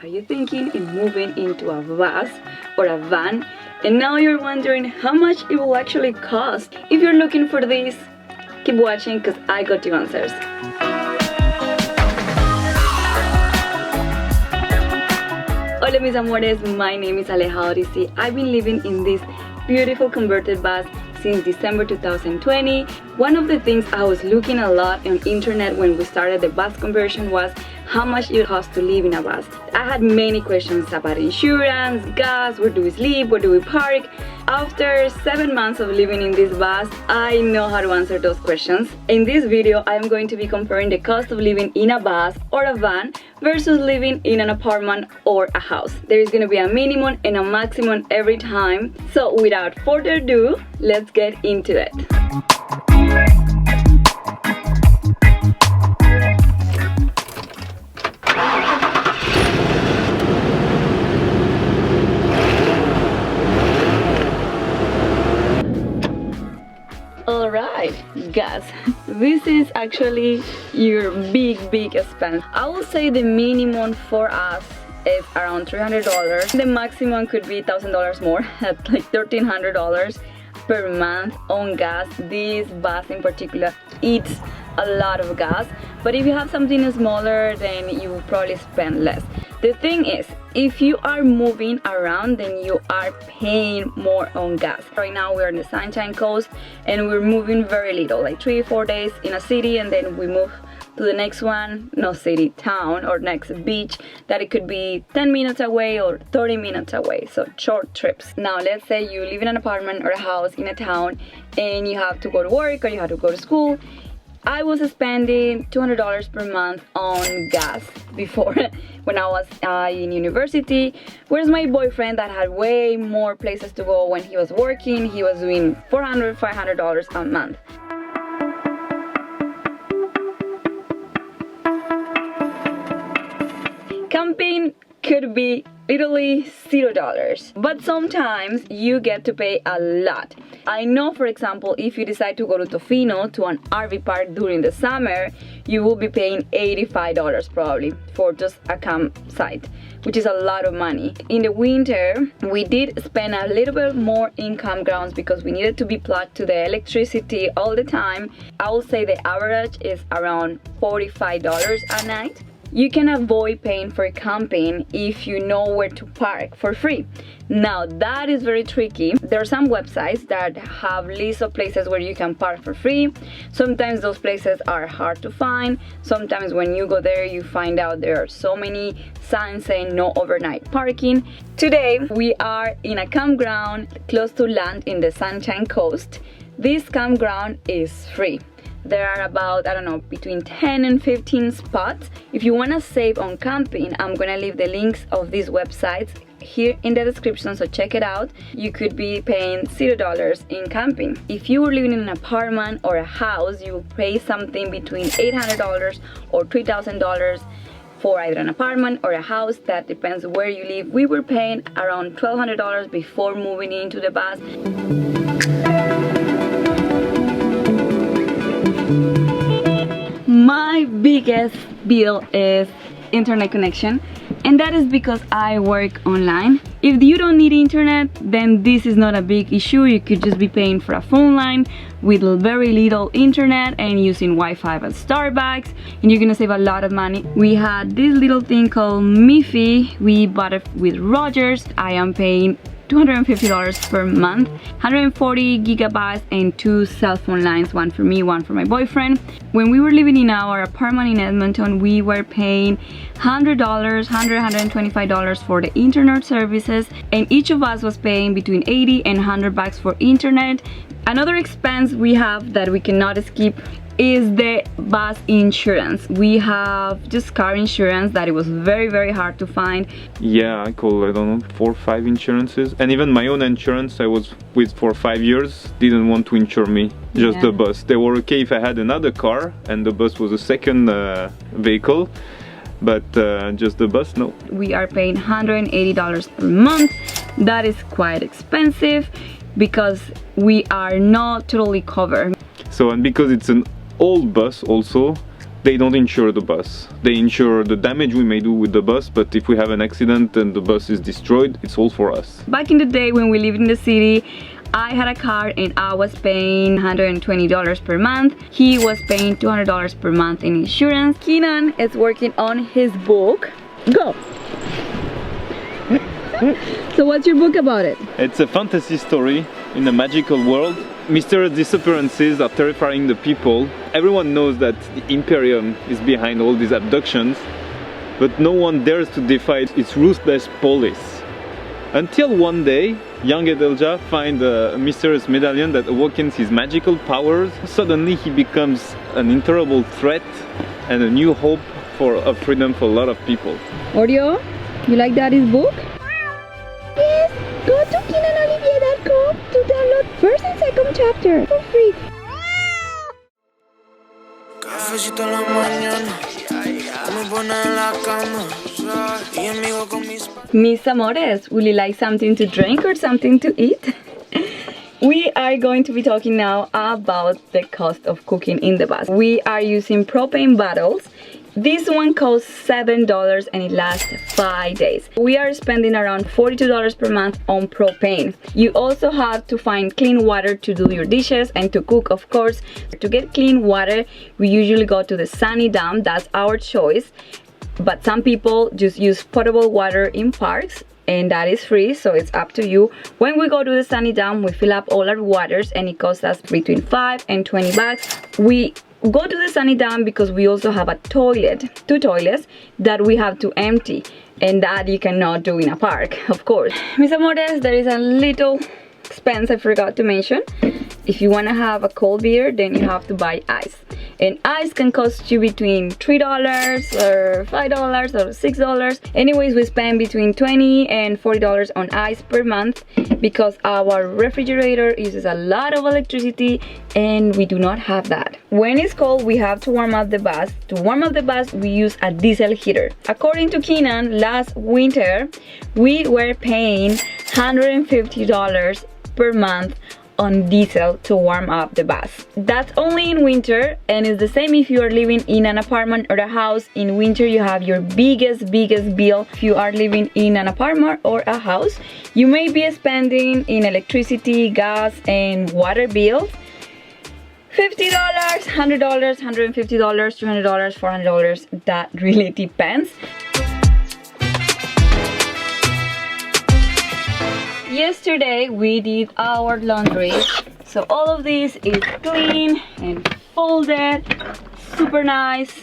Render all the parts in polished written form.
Are you thinking in moving into a bus or a van? And now you're wondering how much it will actually cost? If you're looking for this, keep watching because I got you answers. Hola mis amores, my name is Aleja Odyssey. I've been living in this beautiful converted bus since December 2020. One of the things I was looking a lot on internet when we started the bus conversion was how much it costs to live in a bus. I had many questions about insurance, gas, where do we sleep, where do we park. After 7 months of living in this bus, I know how to answer those questions. In this video, I am going to be comparing the cost of living in a bus or a van versus living in an apartment or a house. There is going to be a minimum and a maximum every time. So without further ado, let's get into it. Alright, gas. This is actually your big expense. I will say the minimum for us is around $300. The maximum could be $1,000 more, at like $1,300 per month on gas. This bus in particular eats a lot of gas, but if you have something smaller, then you will probably spend less. The thing is, if you are moving around, then you are paying more on gas. Right now we're in the Sunshine Coast and we're moving very little, like 3-4 days in a city, and then we move to the next one, no city, town, or next beach, that it could be 10 minutes away or 30 minutes away, so short trips. Now let's say you live in an apartment or a house in a town and you have to go to work or you have to go to school. I was spending $200 per month on gas before when I was in university, whereas my boyfriend that had way more places to go when he was working, he was doing $400, $500 a month. Camping could be literally $0, but sometimes you get to pay a lot. I know, for example, if you decide to go to Tofino, to an RV park during the summer, you will be paying $85 probably for just a campsite, which is a lot of money. In the winter, we did spend a little bit more in campgrounds because we needed to be plugged to the electricity all the time. I will say the average is around $45 a night. You can avoid paying for camping if you know where to park for free. Now that is very tricky. There are some websites that have lists of places where you can park for free. Sometimes those places are hard to find. Sometimes when you go there, you find out there are so many signs saying no overnight parking. Today we are in a campground close to land in the Sunshine Coast. This campground is free. There are about, I don't know, between 10 and 15 spots. If you want to save on camping, I'm gonna leave the links of these websites here in the description, so check it out. You could be paying $0 in camping. If you were living in an apartment or a house, you will pay something between $800 or $3,000 for either an apartment or a house. That depends where you live. We were paying around $1,200 before moving into the bus. My biggest bill is internet connection, and that is because I work online. If you don't need internet, then this is not a big issue. You could just be paying for a phone line with very little internet and using Wi-Fi at Starbucks, and you're gonna save a lot of money. We had this little thing called Miffy. We bought it with Rogers. I am paying $250 per month, 140 gigabytes and 2 cell phone lines, one for me, one for my boyfriend. When we were living in our apartment in Edmonton, we were paying $100, $125 for the internet services, and each of us was paying between 80 and 100 bucks for internet. Another expense we have that we cannot skip is the bus insurance. We have just car insurance that it was very hard to find. Yeah, I called, I don't know, 4 or 5 insurances, and even my own insurance I was with for 5 years didn't want to insure me, just the bus. They were okay if I had another car and the bus was a second vehicle, but just the bus, no. We are paying $180 per month. That is quite expensive because we are not totally covered. So, and because it's an old bus also, they don't insure the bus. They insure the damage we may do with the bus, but if we have an accident and the bus is destroyed, it's all for us. Back in the day when we lived in the city, I had a car and I was paying $120 per month. He was paying $200 per month in insurance. Keenan is working on his book. Go! So what's your book about it? It's a fantasy story in a magical world. Mysterious disappearances are terrifying the people. Everyone knows that the Imperium is behind all these abductions, but no one dares to defy its ruthless police. Until one day, young Aleja finds a mysterious medallion that awakens his magical powers. Suddenly he becomes an intolerable threat and a new hope of freedom for a lot of people. Oreo, you like Daddy's book? Yes, go to KeenanOlivier.com to download first and second chapter for free. Mis amores, would you like something to drink or something to eat? We are going to be talking now about the cost of cooking in the bus. We are using propane bottles. This one costs $7 and it lasts 5 days. We are spending around $42 per month on propane. You also have to find clean water to do your dishes and to cook, of course. To get clean water, we usually go to the Sunny Dam. That's our choice. But some people just use potable water in parks, and that is free, so it's up to you. When we go to the Sunny Dam, we fill up all our waters and it costs us between $5 and $20. We go to the Sunny Dam because we also have a toilet, 2 toilets that we have to empty, and that you cannot do in a park, of course. Mis amores, there is a little expense I forgot to mention. If you want to have a cold beer, then you have to buy ice. And ice can cost you between $3 or $5 or $6. Anyways, we spend between $20 and $40 on ice per month because our refrigerator uses a lot of electricity and we do not have that. When it's cold, we have to warm up the bus. To warm up the bus, we use a diesel heater. According to Keenan, last winter, we were paying $150 per month on diesel to warm up the bus. That's only in winter, and it's the same if you are living in an apartment or a house. In winter you have your biggest bill. If you are living in an apartment or a house, you may be spending in electricity, gas and water bills $50, $100, $150, $200, $400. That really depends. Yesterday we did our laundry, so all of this is clean and folded, super nice.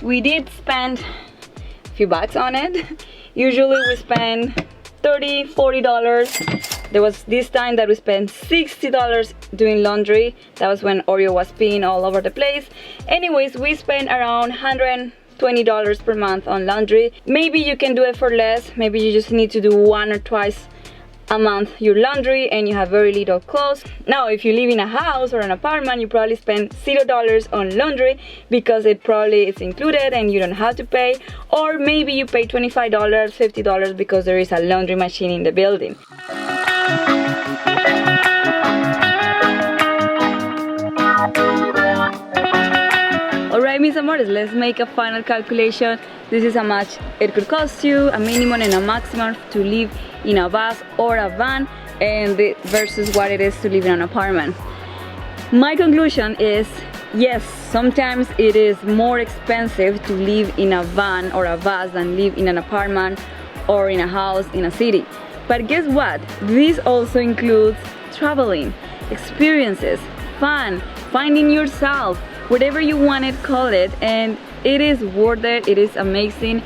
We did spend a few bucks on it. Usually we spend $30, $40. There was this time that we spent $60 doing laundry. That was when Oreo was peeing all over the place. Anyways, we spent around $120 per month on laundry. Maybe you can do it for less. Maybe you just need to do 1 or twice a month your laundry and you have very little clothes. Now if you live in a house or an apartment, you probably spend $0 on laundry because it's included and you don't have to pay, or maybe you pay $25, $50 because there is a laundry machine in the building. Alright, mis amores, let's make a final calculation. This is how much it could cost you, a minimum and a maximum to live in a bus or a van, and versus what it is to live in an apartment. My conclusion is, yes, sometimes it is more expensive to live in a van or a bus than live in an apartment or in a house in a city. But guess what? This also includes traveling, experiences, fun, finding yourself, whatever you want to call it, and it is worth it. It is amazing.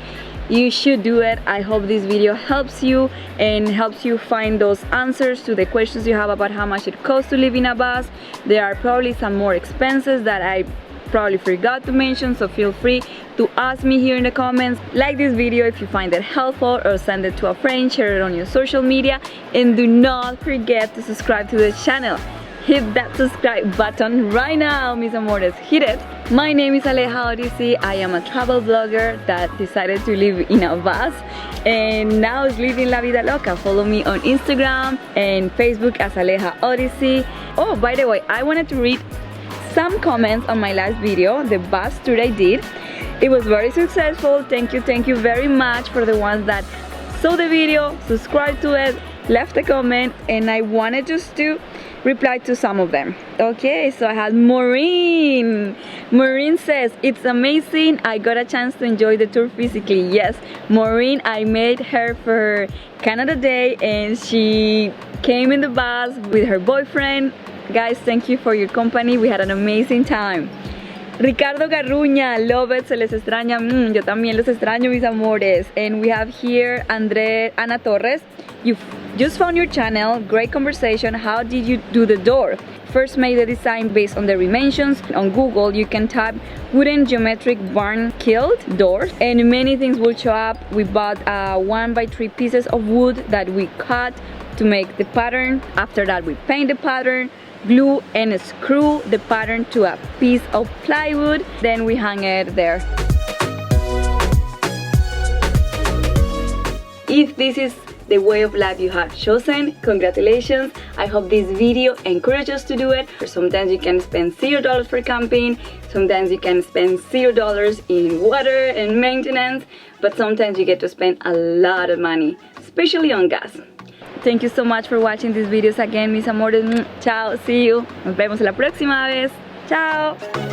You should do it. I hope this video helps you and helps you find those answers to the questions you have about how much it costs to live in a bus. There are probably some more expenses that I probably forgot to mention, so feel free to ask me here in the comments. Like this video if you find it helpful, or send it to a friend, share it on your social media, and do not forget to subscribe to the channel. Hit that subscribe button right now, mis amores, hit it. My name is Aleja Odyssey. I am a travel blogger that decided to live in a bus and now is living la vida loca. Follow me on Instagram and Facebook as Aleja Odyssey. Oh, by the way, I wanted to read some comments on my last video, the bus tour I did. It was very successful. Thank you very much for the ones that saw the video, subscribed to it, left a comment, and I wanted just to reply to some of them. Okay, so I had Maureen. Maureen says, it's amazing, I got a chance to enjoy the tour physically. Yes, Maureen, I made her for Canada Day and she came in the bus with her boyfriend. Guys, thank you for your company, we had an amazing time. Ricardo Garruña, love it, se les extraña. Yo también los extraño, mis amores. And we have here Ana Torres. You just found your channel, great conversation. How did you do the door? First made the design based on the dimensions. On Google, you can type wooden geometric barn killed doors and many things will show up. We bought 1x3 pieces of wood that we cut to make the pattern. After that, we paint the pattern, glue and screw the pattern to a piece of plywood, then we hang it there. If this is the way of life you have chosen, congratulations. I hope this video encourages us to do it. Sometimes you can spend $0 for camping, sometimes you can spend $0 in water and maintenance, but sometimes you get to spend a lot of money, especially on gas. Thank you so much for watching these videos again, mis amores. Chao, see you. Nos vemos la próxima vez. Chao.